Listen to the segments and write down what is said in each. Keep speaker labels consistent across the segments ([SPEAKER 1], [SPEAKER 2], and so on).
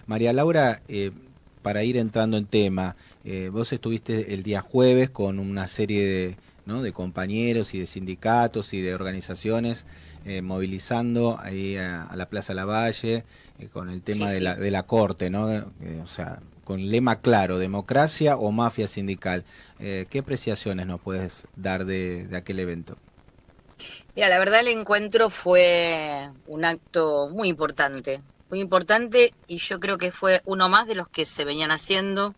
[SPEAKER 1] María Laura, para ir entrando en tema, vos estuviste el día jueves con una serie de, ¿no?, de compañeros y de sindicatos y de organizaciones movilizando ahí a la Plaza Lavalle con el
[SPEAKER 2] Sí,
[SPEAKER 1] tema de
[SPEAKER 2] sí.
[SPEAKER 1] la Corte, ¿no? O sea, con lema claro, democracia o mafia sindical. ¿Qué apreciaciones nos puedes dar de aquel evento?
[SPEAKER 2] Mira, la verdad el encuentro fue un acto muy importante y yo creo que fue uno más de los que se venían haciendo,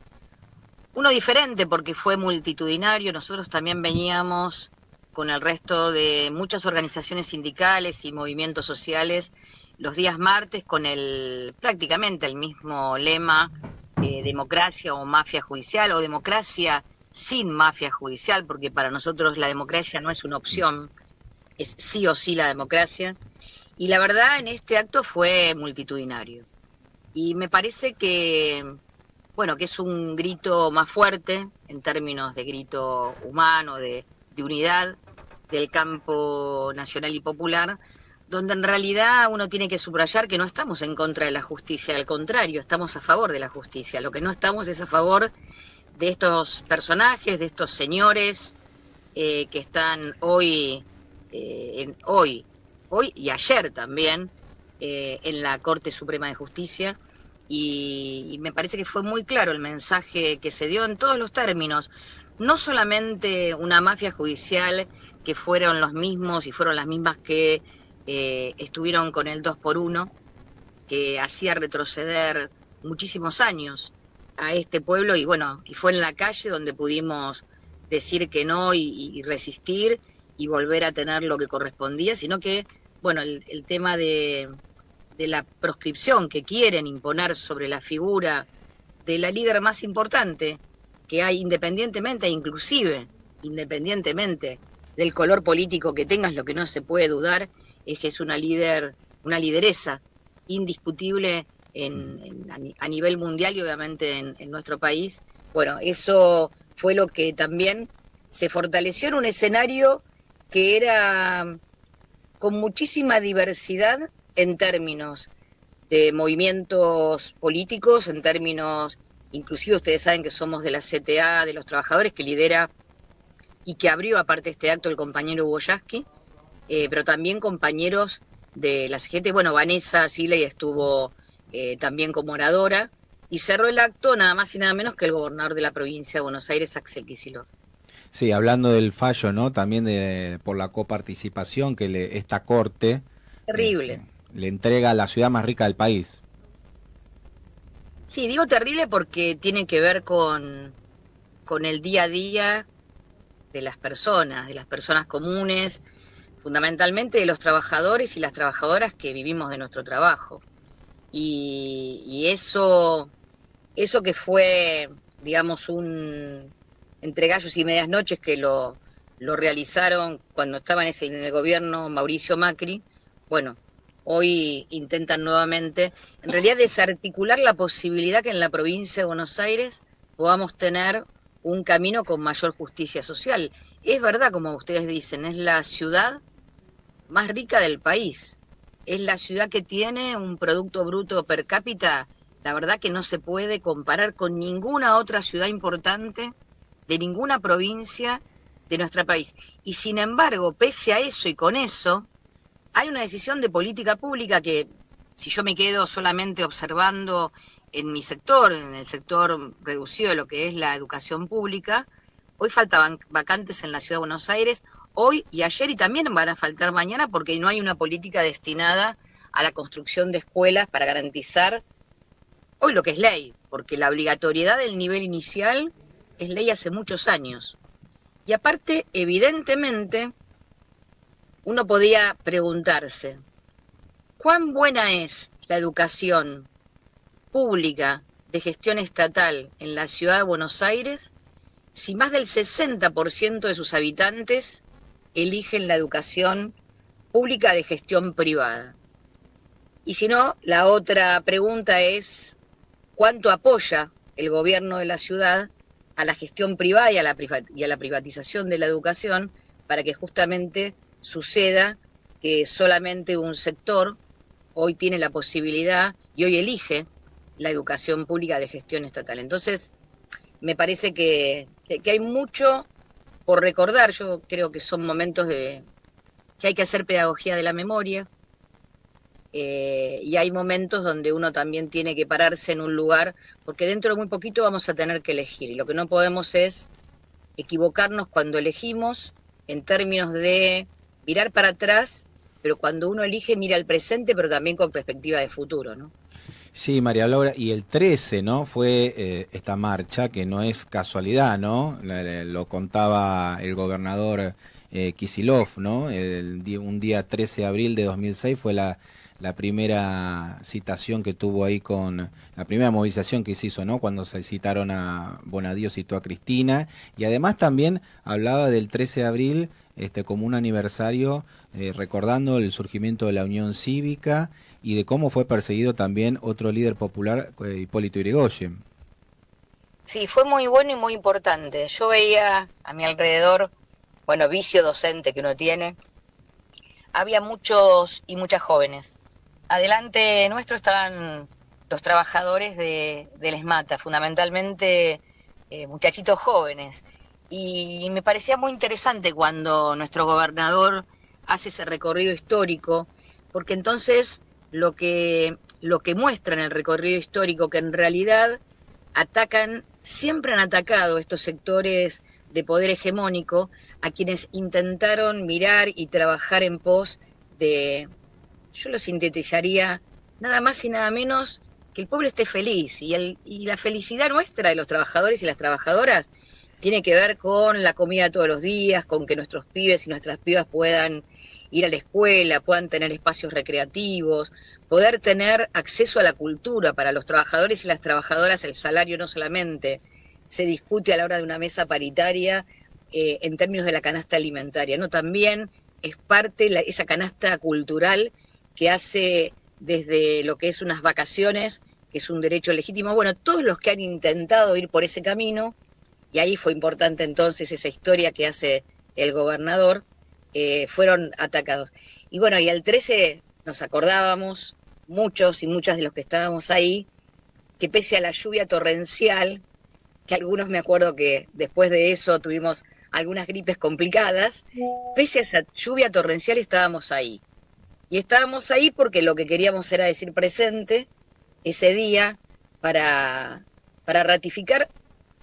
[SPEAKER 2] uno diferente porque fue multitudinario, nosotros también veníamos con el resto de muchas organizaciones sindicales y movimientos sociales los días martes con prácticamente el mismo lema, democracia o mafia judicial o democracia sin mafia judicial, porque para nosotros la democracia no es una opción, es sí o sí la democracia. Y la verdad en este acto fue multitudinario. Y me parece que, bueno, que es un grito más fuerte en términos de grito humano, de unidad del campo nacional y popular, donde en realidad uno tiene que subrayar que no estamos en contra de la justicia, al contrario, estamos a favor de la justicia. Lo que no estamos es a favor de estos personajes, de estos señores que están hoy, hoy y ayer también en la Corte Suprema de Justicia. Y me parece que fue muy claro el mensaje que se dio en todos los términos. No solamente una mafia judicial que fueron los mismos y fueron las mismas que estuvieron con el 2 por 1 que hacía retroceder muchísimos años a este pueblo y bueno, y fue en la calle donde pudimos decir que no y resistir y volver a tener lo que correspondía, sino que, bueno, el tema de la proscripción que quieren imponer sobre la figura de la líder más importante que hay independientemente, inclusive independientemente del color político que tengas, lo que no se puede dudar es que es una líder, una lideresa indiscutible a nivel mundial y obviamente en nuestro país. Bueno, eso fue lo que también se fortaleció en un escenario que era con muchísima diversidad en términos de movimientos políticos, en términos, inclusive ustedes saben que somos de la CTA, de los trabajadores, que lidera y que abrió aparte este acto el compañero Hugo Yasky, pero también compañeros de la CGT, bueno, Vanessa Siley estuvo también como oradora, y cerró el acto nada más y nada menos que el gobernador de la provincia de Buenos Aires, Axel Kicillof.
[SPEAKER 1] Sí, hablando del fallo, ¿no? También por la coparticipación que esta corte
[SPEAKER 2] Terrible.
[SPEAKER 1] le entrega a la ciudad más rica del país.
[SPEAKER 2] Sí, digo terrible porque tiene que ver con el día a día de las personas comunes, fundamentalmente de los trabajadores y las trabajadoras que vivimos de nuestro trabajo. Y eso que fue, digamos, un entre gallos y medias noches que lo realizaron cuando estaban en el gobierno Mauricio Macri, bueno, hoy intentan nuevamente, en realidad, desarticular la posibilidad que en la provincia de Buenos Aires podamos tener un camino con mayor justicia social. Es verdad, como ustedes dicen, es la ciudad más rica del país. Es la ciudad que tiene un Producto Bruto per cápita, la verdad que no se puede comparar con ninguna otra ciudad importante de ninguna provincia de nuestro país. Y sin embargo, pese a eso y con eso, hay una decisión de política pública que, si yo me quedo solamente observando en mi sector, en el sector reducido de lo que es la educación pública, hoy faltaban vacantes en la Ciudad de Buenos Aires, hoy y ayer y también van a faltar mañana porque no hay una política destinada a la construcción de escuelas para garantizar hoy lo que es ley, porque la obligatoriedad del nivel inicial es ley hace muchos años. Y aparte, evidentemente, uno podía preguntarse, ¿cuán buena es la educación pública de gestión estatal en la ciudad de Buenos Aires si más del 60% de sus habitantes eligen la educación pública de gestión privada? Y si no, la otra pregunta es, ¿cuánto apoya el gobierno de la ciudad a la gestión privada y a la privatización de la educación para que justamente suceda que solamente un sector hoy tiene la posibilidad y hoy elige la educación pública de gestión estatal. Entonces, me parece que hay mucho por recordar. Yo creo que son momentos que hay que hacer pedagogía de la memoria, y hay momentos donde uno también tiene que pararse en un lugar, porque dentro de muy poquito vamos a tener que elegir, y lo que no podemos es equivocarnos cuando elegimos en términos de mirar para atrás, pero cuando uno elige mira al presente, pero también con perspectiva de futuro, ¿no?
[SPEAKER 1] Sí, María Laura, y el 13, ¿no? Fue esta marcha, que no es casualidad, ¿no? Lo contaba el gobernador Kicillof, ¿no? Un día 13 de abril de 2006 fue la primera citación que tuvo ahí la primera movilización que se hizo, ¿no? Cuando se citaron a Bonadío, citó a Cristina, y además también hablaba del 13 de abril como un aniversario, recordando el surgimiento de la Unión Cívica y de cómo fue perseguido también otro líder popular, Hipólito Yrigoyen.
[SPEAKER 2] Sí, fue muy bueno y muy importante. Yo veía a mi alrededor, bueno, vicio docente que uno tiene, había muchos y muchas jóvenes. Adelante nuestro estaban los trabajadores del ESMATA, fundamentalmente muchachitos jóvenes. Y me parecía muy interesante cuando nuestro gobernador hace ese recorrido histórico, porque entonces lo que muestra en el recorrido histórico, que en realidad siempre han atacado estos sectores de poder hegemónico, a quienes intentaron mirar y trabajar en pos de, yo lo sintetizaría, nada más y nada menos que el pueblo esté feliz, y la felicidad nuestra de los trabajadores y las trabajadoras tiene que ver con la comida todos los días, con que nuestros pibes y nuestras pibas puedan ir a la escuela, puedan tener espacios recreativos, poder tener acceso a la cultura. Para los trabajadores y las trabajadoras el salario no solamente se discute a la hora de una mesa paritaria en términos de la canasta alimentaria, no, también es parte esa canasta cultural que hace desde lo que es unas vacaciones, que es un derecho legítimo. Bueno, todos los que han intentado ir por ese camino, y ahí fue importante entonces esa historia que hace el gobernador, fueron atacados. Y bueno, y el 13 nos acordábamos, muchos y muchas de los que estábamos ahí, que pese a la lluvia torrencial, que algunos me acuerdo que después de eso tuvimos algunas gripes complicadas, pese a esa lluvia torrencial estábamos ahí. Y estábamos ahí porque lo que queríamos era decir presente ese día para ratificar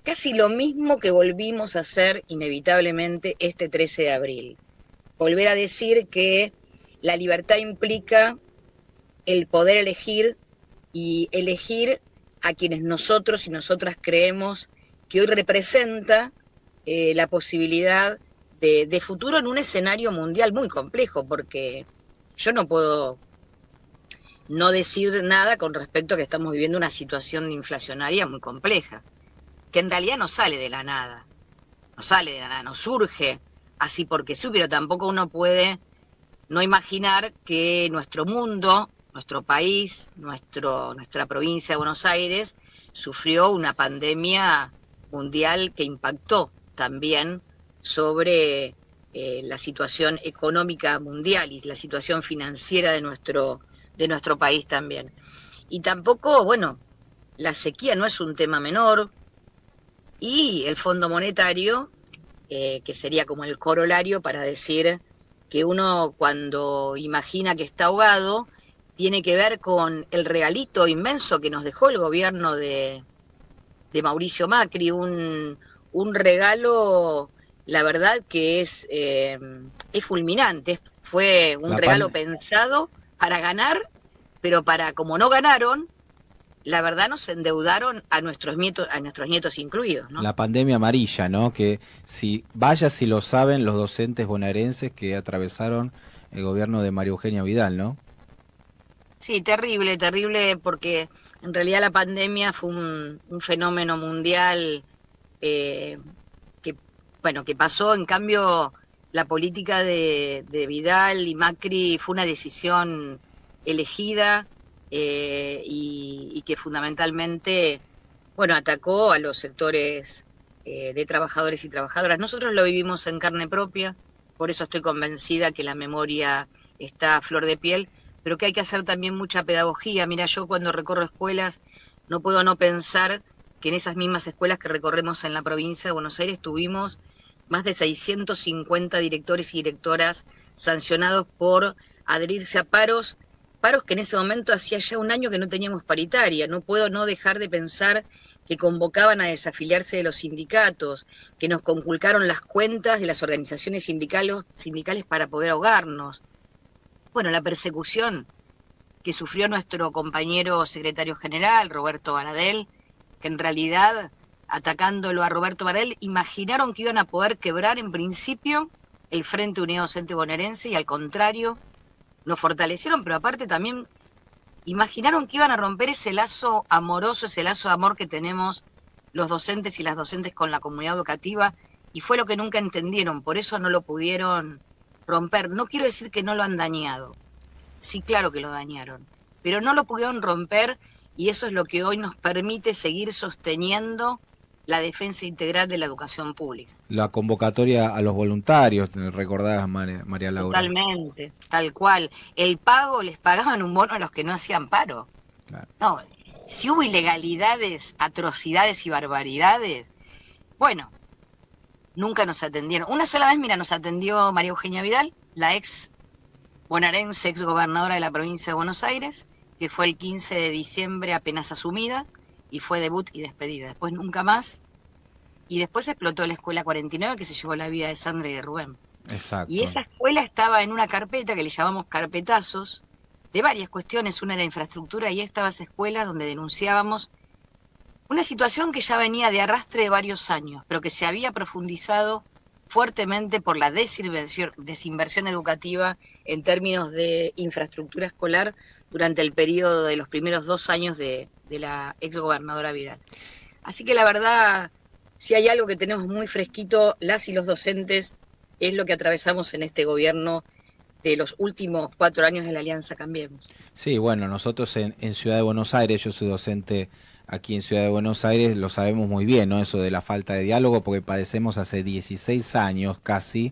[SPEAKER 2] casi lo mismo que volvimos a hacer inevitablemente este 13 de abril. Volver a decir que la libertad implica el poder elegir, y elegir a quienes nosotros y nosotras creemos que hoy representa la posibilidad de futuro en un escenario mundial muy complejo, porque yo no puedo no decir nada con respecto a que estamos viviendo una situación inflacionaria muy compleja, que en realidad no sale de la nada, no surge así porque sí, pero tampoco uno puede no imaginar que nuestro mundo, nuestro país, nuestra provincia de Buenos Aires sufrió una pandemia mundial que impactó también sobre la situación económica mundial y la situación financiera de nuestro país también. Y tampoco, bueno, la sequía no es un tema menor, y el Fondo Monetario, que sería como el corolario para decir que uno cuando imagina que está ahogado, tiene que ver con el regalito inmenso que nos dejó el gobierno de Mauricio Macri, un regalo, la verdad que es fulminante. Fue un regalo pensado para ganar, pero como no ganaron, la verdad nos endeudaron a nuestros nietos incluidos, ¿no?
[SPEAKER 1] La pandemia amarilla, ¿no? Que si lo saben los docentes bonaerenses que atravesaron el gobierno de María Eugenia Vidal, ¿no?
[SPEAKER 2] Sí, terrible, terrible, porque en realidad la pandemia fue un fenómeno mundial que pasó. En cambio, la política de Vidal y Macri fue una decisión elegida, y que fundamentalmente, bueno, atacó a los sectores de trabajadores y trabajadoras. Nosotros lo vivimos en carne propia, por eso estoy convencida que la memoria está a flor de piel, pero que hay que hacer también mucha pedagogía. Mira, yo cuando recorro escuelas, no puedo no pensar que en esas mismas escuelas que recorremos en la provincia de Buenos Aires tuvimos más de 650 directores y directoras sancionados por adherirse a paros que en ese momento hacía ya un año que no teníamos paritaria. No puedo no dejar de pensar que convocaban a desafiliarse de los sindicatos, que nos conculcaron las cuentas de las organizaciones sindicales para poder ahogarnos. Bueno, la persecución que sufrió nuestro compañero secretario general, Roberto Baradel, que en realidad, atacándolo a Roberto Baradel, imaginaron que iban a poder quebrar en principio el Frente Unido Docente Bonaerense y al contrario, nos fortalecieron, pero aparte también imaginaron que iban a romper ese lazo amoroso, ese lazo de amor que tenemos los docentes y las docentes con la comunidad educativa, y fue lo que nunca entendieron, por eso no lo pudieron romper. No quiero decir que no lo han dañado, sí, claro que lo dañaron, pero no lo pudieron romper y eso es lo que hoy nos permite seguir sosteniendo la defensa integral de la educación pública.
[SPEAKER 1] La convocatoria a los voluntarios, recordabas, María Laura.
[SPEAKER 2] Totalmente, tal cual. El pago, les pagaban un bono a los que no hacían paro.
[SPEAKER 1] Claro.
[SPEAKER 2] No, si hubo ilegalidades, atrocidades y barbaridades, bueno, nunca nos atendieron. Una sola vez, mira, nos atendió María Eugenia Vidal, la ex bonaerense, ex gobernadora de la provincia de Buenos Aires, que fue el 15 de diciembre apenas asumida, y fue debut y despedida. Después nunca más. Y después explotó la escuela 49, que se llevó la vida de Sandra y de Rubén.
[SPEAKER 1] Exacto.
[SPEAKER 2] Y esa escuela estaba en una carpeta que le llamamos carpetazos, de varias cuestiones. Una era infraestructura, y estaba esa escuela donde denunciábamos una situación que ya venía de arrastre de varios años, pero que se había profundizado fuertemente por la desinversión educativa en términos de infraestructura escolar durante el periodo de los primeros 2 años de la exgobernadora Vidal. Así que la verdad, si hay algo que tenemos muy fresquito, las y los docentes, es lo que atravesamos en este gobierno de los últimos 4 años de la Alianza Cambiemos.
[SPEAKER 1] Sí, bueno, nosotros en Ciudad de Buenos Aires, yo soy docente aquí en Ciudad de Buenos Aires, lo sabemos muy bien, ¿no? Eso de la falta de diálogo, porque padecemos hace 16 años casi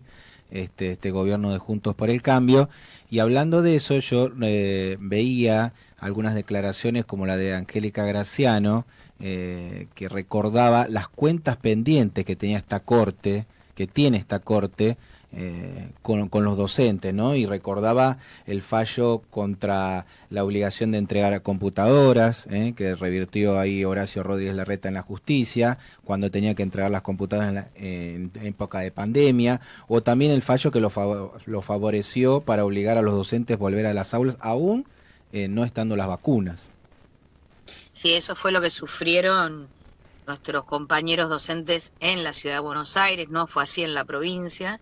[SPEAKER 1] este gobierno de Juntos por el Cambio, y hablando de eso yo veía algunas declaraciones como la de Angélica Graciano, que recordaba las cuentas pendientes que tenía esta corte, que tiene esta corte, con los docentes, ¿no? Y recordaba el fallo contra la obligación de entregar a computadoras, que revirtió ahí Horacio Rodríguez Larreta en la justicia, cuando tenía que entregar las computadoras en época de pandemia, o también el fallo que lo favoreció para obligar a los docentes a volver a las aulas, aún no estando las vacunas.
[SPEAKER 2] Sí, eso fue lo que sufrieron nuestros compañeros docentes en la Ciudad de Buenos Aires, no fue así en la provincia,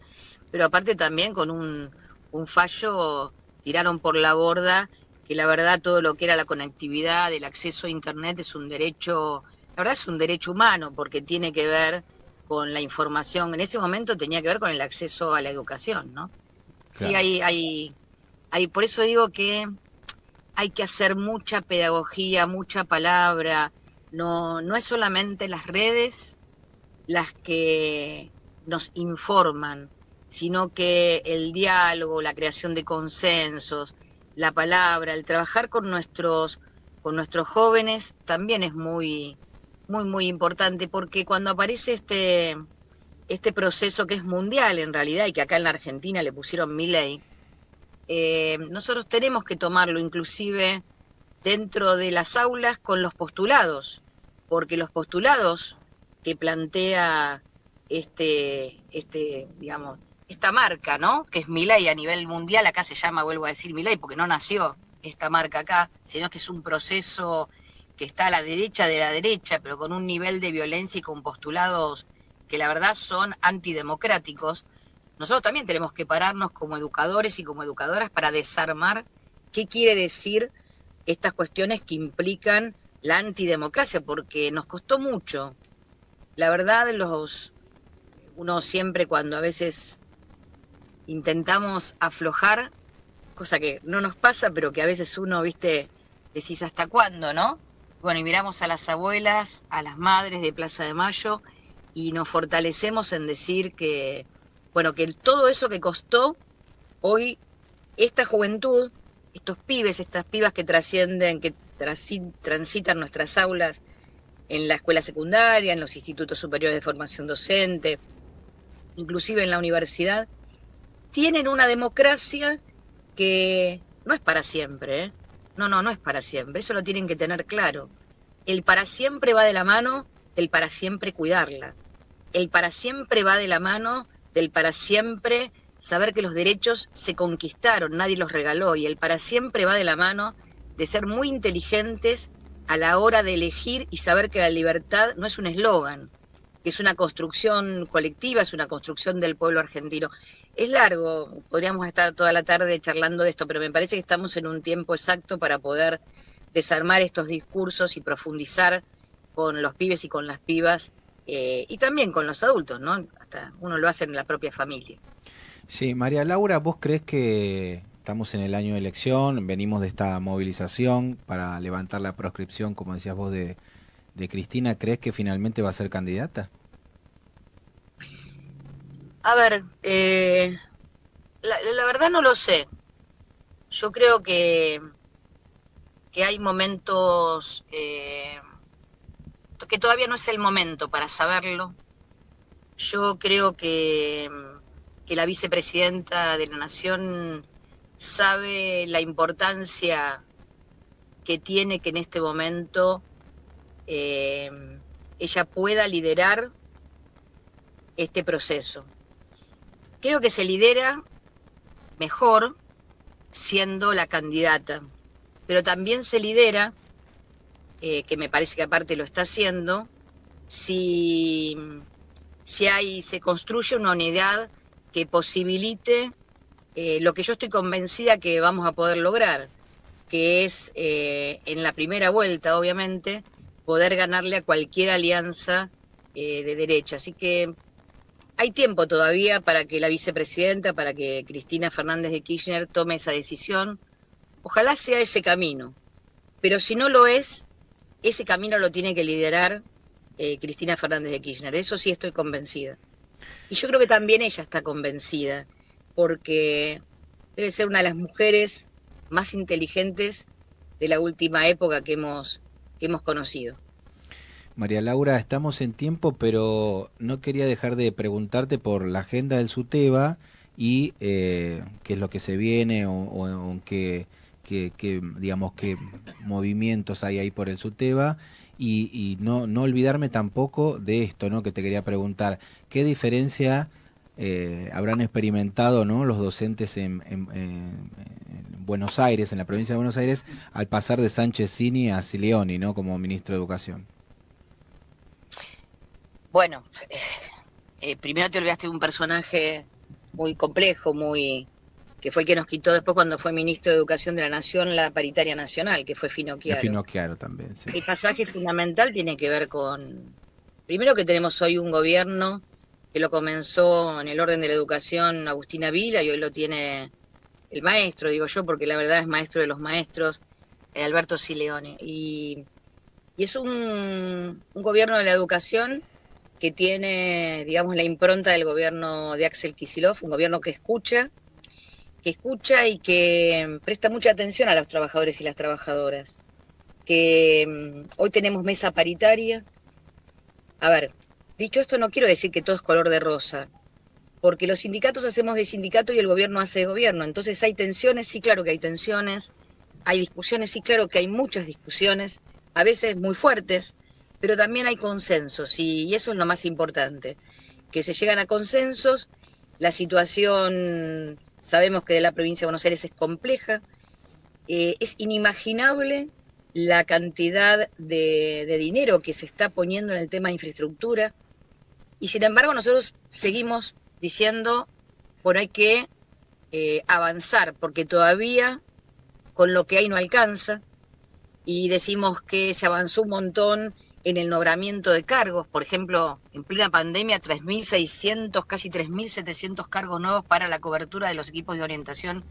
[SPEAKER 2] pero aparte también con un fallo tiraron por la borda que la verdad todo lo que era la conectividad, el acceso a Internet es un derecho, la verdad es un derecho humano porque tiene que ver con la información, en ese momento tenía que ver con el acceso a la educación, ¿no? Claro. Sí, hay, por eso digo que hay que hacer mucha pedagogía, mucha palabra, no es solamente las redes las que nos informan, sino que el diálogo, la creación de consensos, la palabra, el trabajar con nuestros jóvenes también es muy importante, porque cuando aparece este proceso que es mundial en realidad y que acá en la Argentina le pusieron Milei, nosotros tenemos que tomarlo inclusive dentro de las aulas con los postulados, porque los postulados que plantea digamos, esta marca, ¿no? Que es Milei a nivel mundial, acá se llama, vuelvo a decir Milei, porque no nació esta marca acá, sino que es un proceso que está a la derecha de la derecha, pero con un nivel de violencia y con postulados que la verdad son antidemocráticos. Nosotros también tenemos que pararnos como educadores y como educadoras para desarmar qué quiere decir estas cuestiones que implican la antidemocracia, porque nos costó mucho. La verdad, uno siempre cuando a veces intentamos aflojar, cosa que no nos pasa, pero que a veces uno, viste, decís hasta cuándo, ¿no? Bueno, y miramos a las abuelas, a las madres de Plaza de Mayo, y nos fortalecemos en decir que, bueno, que todo eso que costó, hoy esta juventud, estos pibes, estas pibas que trascienden, que transitan nuestras aulas en la escuela secundaria, en los institutos superiores de formación docente, inclusive en la universidad, tienen una democracia que no es para siempre, ¿eh? No es para siempre, eso lo tienen que tener claro. El para siempre va de la mano del para siempre cuidarla. El para siempre va de la mano del para siempre saber que los derechos se conquistaron, nadie los regaló, y el para siempre va de la mano de ser muy inteligentes a la hora de elegir y saber que la libertad no es un eslogan, que es una construcción colectiva, es una construcción del pueblo argentino. Es largo, podríamos estar toda la tarde charlando de esto, pero me parece que estamos en un tiempo exacto para poder desarmar estos discursos y profundizar con los pibes y con las pibas, y también con los adultos, ¿no? Hasta uno lo hace en la propia familia.
[SPEAKER 1] Sí, María Laura, ¿vos crees que estamos en el año de elección, venimos de esta movilización para levantar la proscripción, como decías vos, de Cristina? ¿Crees que finalmente va a ser candidata?
[SPEAKER 2] A ver, la verdad no lo sé. Yo creo que hay momentos que todavía no es el momento para saberlo. Yo creo que la vicepresidenta de la Nación sabe la importancia que tiene que en este momento ella pueda liderar este proceso. Creo que se lidera mejor siendo la candidata, pero también se lidera, que me parece que aparte lo está haciendo, si se construye una unidad que posibilite lo que yo estoy convencida que vamos a poder lograr, que es en la primera vuelta, obviamente, poder ganarle a cualquier alianza de derecha. Así que hay tiempo todavía para que la vicepresidenta, para que Cristina Fernández de Kirchner tome esa decisión. Ojalá sea ese camino, pero si no lo es, ese camino lo tiene que liderar Cristina Fernández de Kirchner. De eso sí estoy convencida. Y yo creo que también ella está convencida, porque debe ser una de las mujeres más inteligentes de la última época que hemos conocido.
[SPEAKER 1] María Laura, estamos en tiempo, pero no quería dejar de preguntarte por la agenda del SUTEBA y qué es lo que se viene o digamos, qué movimientos hay ahí por el SUTEBA y no olvidarme tampoco de esto, ¿no? Que te quería preguntar, ¿qué diferencia habrán experimentado, ¿no? Los docentes en Buenos Aires, en la provincia de Buenos Aires, al pasar de Sánchez Cini a Silioni, ¿no? Como ministro de Educación?
[SPEAKER 2] Bueno, primero te olvidaste de un personaje muy complejo, que fue el que nos quitó después cuando fue ministro de Educación de la Nación la paritaria nacional, que fue Finocchiaro.
[SPEAKER 1] Finocchiaro también, sí.
[SPEAKER 2] El pasaje fundamental tiene que ver con, primero que tenemos hoy un gobierno que lo comenzó en el orden de la educación Agustina Vila y hoy lo tiene el maestro, digo yo, porque la verdad es maestro de los maestros, Alberto Sileone. Y es un gobierno de la educación que tiene, digamos, la impronta del gobierno de Axel Kicillof, un gobierno que escucha y que presta mucha atención a los trabajadores y las trabajadoras. Que hoy tenemos mesa paritaria. A ver, dicho esto, no quiero decir que todo es color de rosa, porque los sindicatos hacemos de sindicato y el gobierno hace de gobierno. Entonces hay tensiones, sí, claro que hay tensiones, hay discusiones, sí, claro que hay muchas discusiones, a veces muy fuertes, pero también hay consensos y eso es lo más importante, que se llegan a consensos. La situación, sabemos que de la provincia de Buenos Aires es compleja, es inimaginable la cantidad de dinero que se está poniendo en el tema de infraestructura y sin embargo nosotros seguimos diciendo, bueno, hay que avanzar porque todavía con lo que hay no alcanza y decimos que se avanzó un montón en el nombramiento de cargos, por ejemplo, en plena pandemia 3.600, casi 3.700 cargos nuevos para la cobertura de los equipos de orientación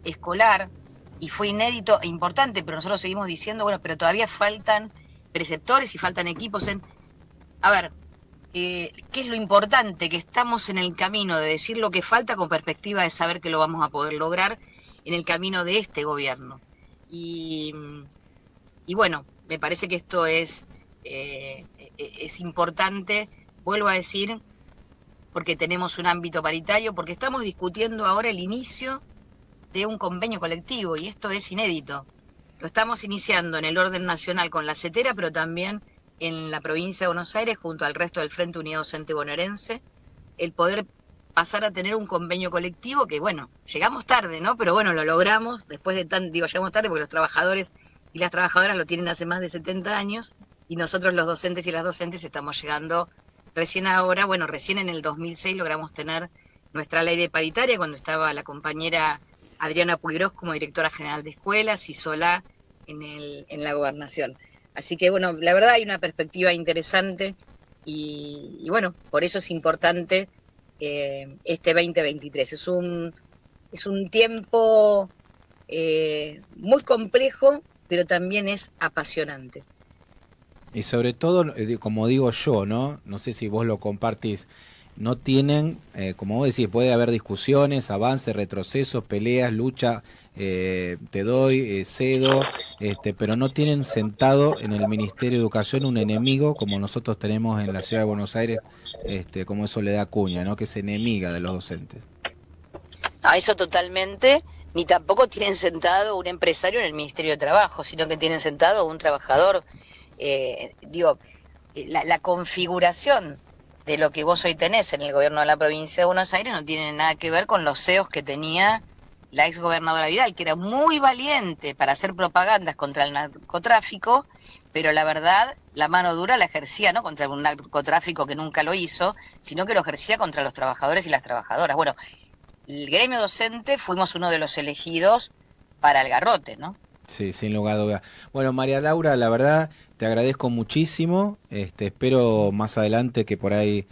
[SPEAKER 2] escolar, y fue inédito e importante, pero nosotros seguimos diciendo, bueno, pero todavía faltan preceptores y faltan equipos en... A ver, ¿qué es lo importante? Que estamos en el camino de decir lo que falta con perspectiva de saber que lo vamos a poder lograr en el camino de este gobierno. Y Y bueno, me parece que esto es importante, vuelvo a decir, porque tenemos un ámbito paritario, porque estamos discutiendo ahora el inicio de un convenio colectivo y esto es inédito. Lo estamos iniciando en el orden nacional con la CETERA, pero también en la provincia de Buenos Aires junto al resto del Frente Unido Docente Bonaerense, el poder pasar a tener un convenio colectivo que, bueno, llegamos tarde, ¿no? Pero bueno, lo logramos después de llegamos tarde porque los trabajadores y las trabajadoras lo tienen hace más de 70 años y nosotros los docentes y las docentes estamos llegando recién ahora, bueno, recién en el 2006 logramos tener nuestra ley de paritaria cuando estaba la compañera Adriana Puigros como directora general de escuelas y Solá en la gobernación. Así que bueno, la verdad hay una perspectiva interesante y bueno, por eso es importante este 2023. Es un tiempo muy complejo, pero también es apasionante.
[SPEAKER 1] Y sobre todo, como digo yo, ¿no? No sé si vos lo compartís, no tienen, como vos decís, puede haber discusiones, avances, retrocesos, peleas, lucha, te doy, cedo, pero no tienen sentado en el Ministerio de Educación un enemigo como nosotros tenemos en la Ciudad de Buenos Aires, como es Soledad Acuña, ¿no? Que es enemiga de los docentes.
[SPEAKER 2] No, eso totalmente, ni tampoco tienen sentado un empresario en el Ministerio de Trabajo, sino que tienen sentado un trabajador. La configuración de lo que vos hoy tenés en el gobierno de la provincia de Buenos Aires no tiene nada que ver con los CEOs que tenía la ex gobernadora Vidal, que era muy valiente para hacer propagandas contra el narcotráfico, pero la verdad, la mano dura la ejercía no contra un narcotráfico que nunca lo hizo, sino que lo ejercía contra los trabajadores y las trabajadoras. Bueno, el gremio docente fuimos uno de los elegidos para el garrote, ¿no?
[SPEAKER 1] Sí, sin lugar a dudas. Bueno, María Laura, la verdad te agradezco muchísimo. Espero más adelante que por ahí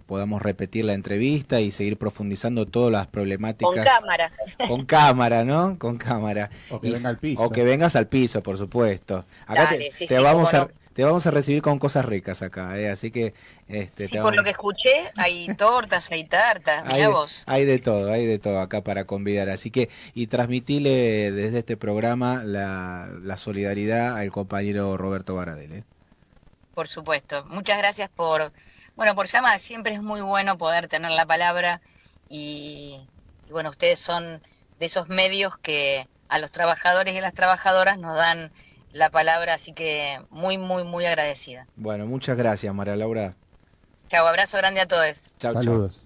[SPEAKER 1] podamos repetir la entrevista y seguir profundizando todas las problemáticas.
[SPEAKER 2] Con cámara.
[SPEAKER 1] Con cámara, ¿no? Con cámara.
[SPEAKER 3] O que venga al piso.
[SPEAKER 1] O que vengas al piso, por supuesto. Acá
[SPEAKER 2] Dale, sí,
[SPEAKER 1] te
[SPEAKER 2] sí,
[SPEAKER 1] vamos
[SPEAKER 2] no.
[SPEAKER 1] te vamos a recibir con cosas ricas acá, así que
[SPEAKER 2] sí, por lo que escuché, hay tortas, hay tartas, mirá vos.
[SPEAKER 1] Hay de todo acá para convidar, así que y transmitile desde este programa la solidaridad al compañero Roberto Baradel, ¿eh?
[SPEAKER 2] Por supuesto. Muchas gracias por llamar. Siempre es muy bueno poder tener la palabra y bueno, ustedes son de esos medios que a los trabajadores y a las trabajadoras nos dan la palabra, así que muy, muy, muy agradecida.
[SPEAKER 1] Bueno, muchas gracias, María Laura.
[SPEAKER 2] Chau, abrazo grande a todos.
[SPEAKER 1] Chau,
[SPEAKER 3] Saludos.
[SPEAKER 1] chau.